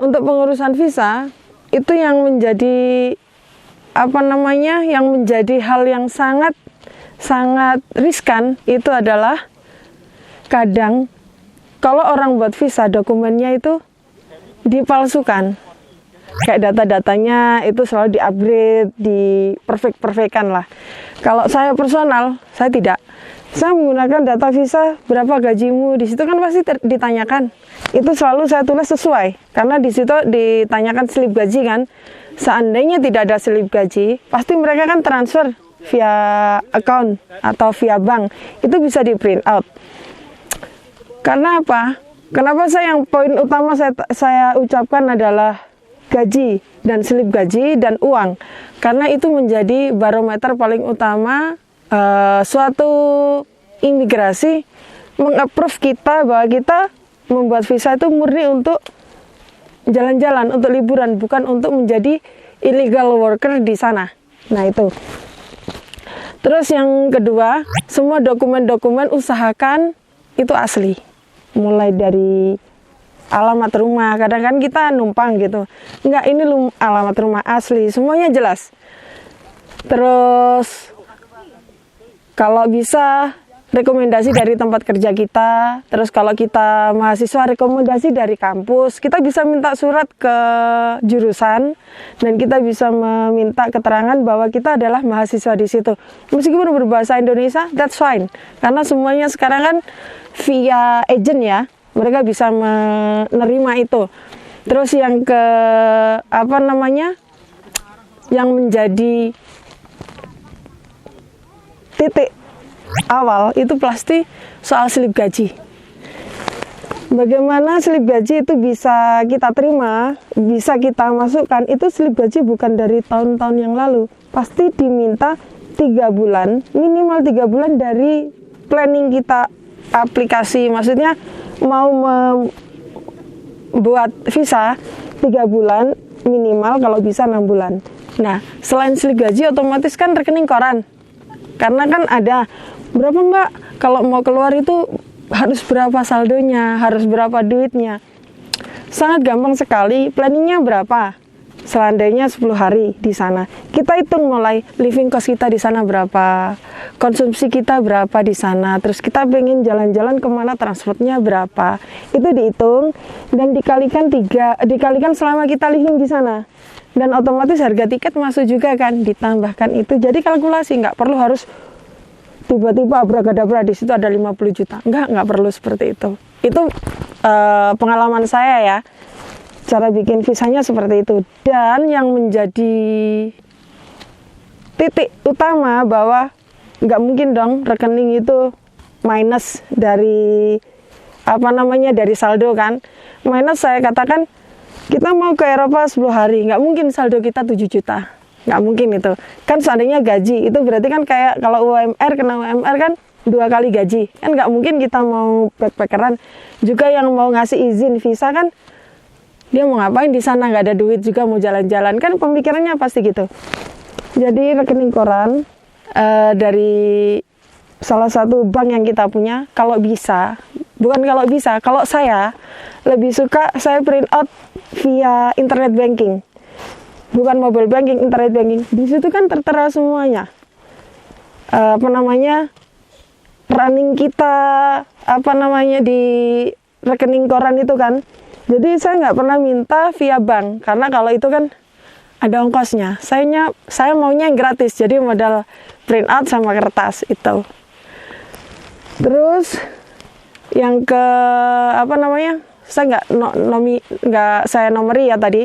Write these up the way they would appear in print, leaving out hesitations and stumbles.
untuk pengurusan visa itu yang menjadi yang menjadi hal yang sangat riskan itu adalah kadang kalau orang buat visa dokumennya itu dipalsukan. Kayak data-datanya itu selalu di-upgrade, di-perfect-perfectkan lah. Kalau saya personal, saya tidak. Saya menggunakan data visa, berapa gajimu, di situ kan pasti ditanyakan. Itu selalu saya tulis sesuai, karena di situ ditanyakan slip gaji kan. Seandainya tidak ada slip gaji, pasti mereka kan transfer via account atau via bank. Itu bisa di-print out. Karena apa? Kenapa yang poin utama saya ucapkan adalah gaji dan slip gaji dan uang, karena itu menjadi barometer paling utama suatu imigrasi meng-approve kita bahwa kita membuat visa itu murni untuk jalan-jalan, untuk liburan, bukan untuk menjadi illegal worker di sana. Nah itu. Terus yang kedua, semua dokumen-dokumen usahakan itu asli, mulai dari alamat rumah. Kadang kan kita numpang gitu, enggak, ini alamat rumah asli, semuanya jelas. Terus kalau bisa rekomendasi dari tempat kerja kita. Terus kalau kita mahasiswa, rekomendasi dari kampus. Kita bisa minta surat ke jurusan dan kita bisa meminta keterangan bahwa kita adalah mahasiswa di situ. Meskipun berbahasa Indonesia, that's fine, karena semuanya sekarang kan via agent ya. Mereka bisa menerima itu. Terus yang yang menjadi titik awal itu pasti soal slip gaji. Bagaimana slip gaji itu bisa kita terima, bisa kita masukkan, itu slip gaji bukan dari tahun-tahun yang lalu. Pasti diminta 3 bulan, minimal 3 bulan dari planning kita aplikasi, maksudnya mau membuat visa 3 bulan minimal, kalau bisa 6 bulan. Nah, selain slip gaji otomatis kan rekening koran, karena kan ada berapa mbak kalau mau keluar itu harus berapa saldonya, harus berapa duitnya. Sangat gampang sekali, planningnya berapa, selandainya 10 hari di sana, kita hitung mulai living cost kita di sana berapa, konsumsi kita berapa di sana, terus kita pengen jalan-jalan kemana, transportnya berapa, itu dihitung dan dikalikan selama kita living di sana, dan otomatis harga tiket masuk juga kan, ditambahkan itu. Jadi kalkulasi, nggak perlu harus tiba-tiba abrakadabra di situ ada 50 juta, nggak perlu seperti itu. Itu pengalaman saya ya, cara bikin visanya seperti itu. Dan yang menjadi titik utama bahwa nggak mungkin dong rekening itu minus dari dari saldo kan. Minus, saya katakan kita mau ke Eropa 10 hari, nggak mungkin saldo kita 7 juta. Nggak mungkin itu. Kan seandainya gaji, itu berarti kan kayak kalau UMR, kena UMR kan 2 kali gaji. Kan nggak mungkin kita mau backpackeran. Juga yang mau ngasih izin visa kan, dia mau ngapain di sana, nggak ada duit juga mau jalan-jalan, kan pemikirannya pasti gitu. Jadi rekening koran dari salah satu bank yang kita punya, kalau bisa, kalau saya lebih suka saya print out via internet banking, bukan mobile banking, internet banking. Di situ kan tertera semuanya, running kita, di rekening koran itu kan. Jadi saya nggak pernah minta via bank, karena kalau itu kan ada ongkosnya. Saya maunya yang gratis, jadi modal print out sama kertas itu. Terus yang ke saya nggak saya nomori ya tadi.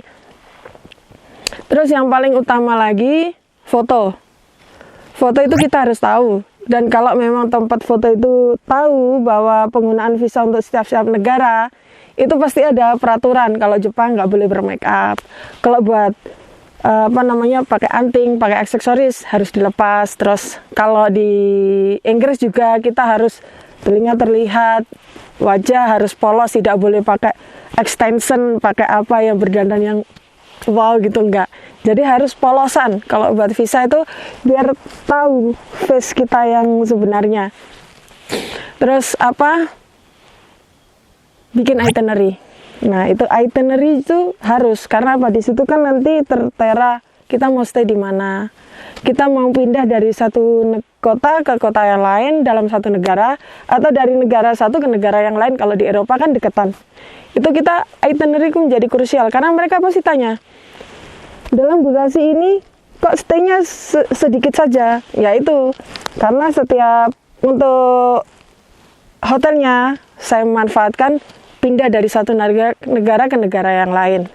Terus yang paling utama lagi, foto. Foto itu kita harus tahu. Dan kalau memang tempat foto itu tahu bahwa penggunaan visa untuk setiap negara, itu pasti ada peraturan. Kalau Jepang nggak boleh bermake up. Kalau buat pakai anting, pakai aksesoris harus dilepas. Terus kalau di Inggris juga kita harus telinga terlihat, wajah harus polos, tidak boleh pakai extension, pakai apa yang berdandan yang wow gitu, enggak. Jadi harus polosan kalau buat visa itu, biar tahu face kita yang sebenarnya. Terus bikin itinerary. Nah, itu itinerary itu harus, karena apa? Di situ kan nanti tertera kita mau stay di mana. Kita mau pindah dari satu kota ke kota yang lain dalam satu negara, atau dari negara satu ke negara yang lain. Kalau di Eropa kan deketan. Itu kita itinerary itu menjadi krusial, karena mereka pasti tanya, dalam Bekasi ini kok stay-nya sedikit saja? Ya itu, karena setiap untuk hotelnya saya manfaatkan pindah dari satu negara ke negara yang lain.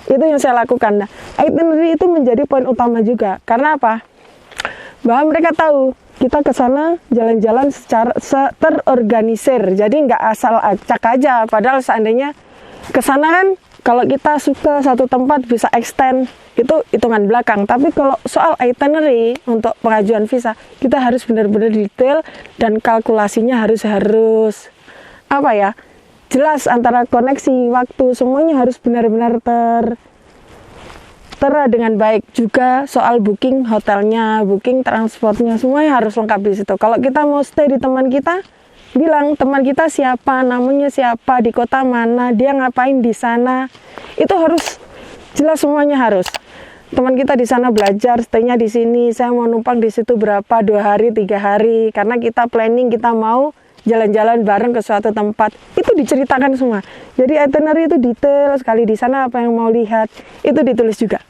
Itu yang saya lakukan. Nah, itinerary itu menjadi poin utama juga. Karena apa? Bahwa mereka tahu kita ke sana jalan-jalan secara terorganisir. Jadi nggak asal acak aja. Padahal seandainya ke sana kan kalau kita suka satu tempat bisa extend, itu hitungan belakang. Tapi kalau soal itinerary untuk pengajuan visa, kita harus benar-benar detail dan kalkulasinya harus apa ya? Jelas antara koneksi, waktu, semuanya harus benar-benar tertera dengan baik. Juga soal booking hotelnya, booking transportnya, semuanya harus lengkap di situ. Kalau kita mau stay di teman kita, bilang teman kita siapa, namanya siapa, di kota mana, dia ngapain di sana. Itu harus jelas, semuanya harus. Teman kita di sana belajar, stay-nya di sini, saya mau numpang di situ berapa, 2 hari, 3 hari, karena kita planning, kita mau jalan-jalan bareng ke suatu tempat. Itu diceritakan semua. Jadi itinerary itu detail sekali, di sana apa yang mau lihat, itu ditulis juga.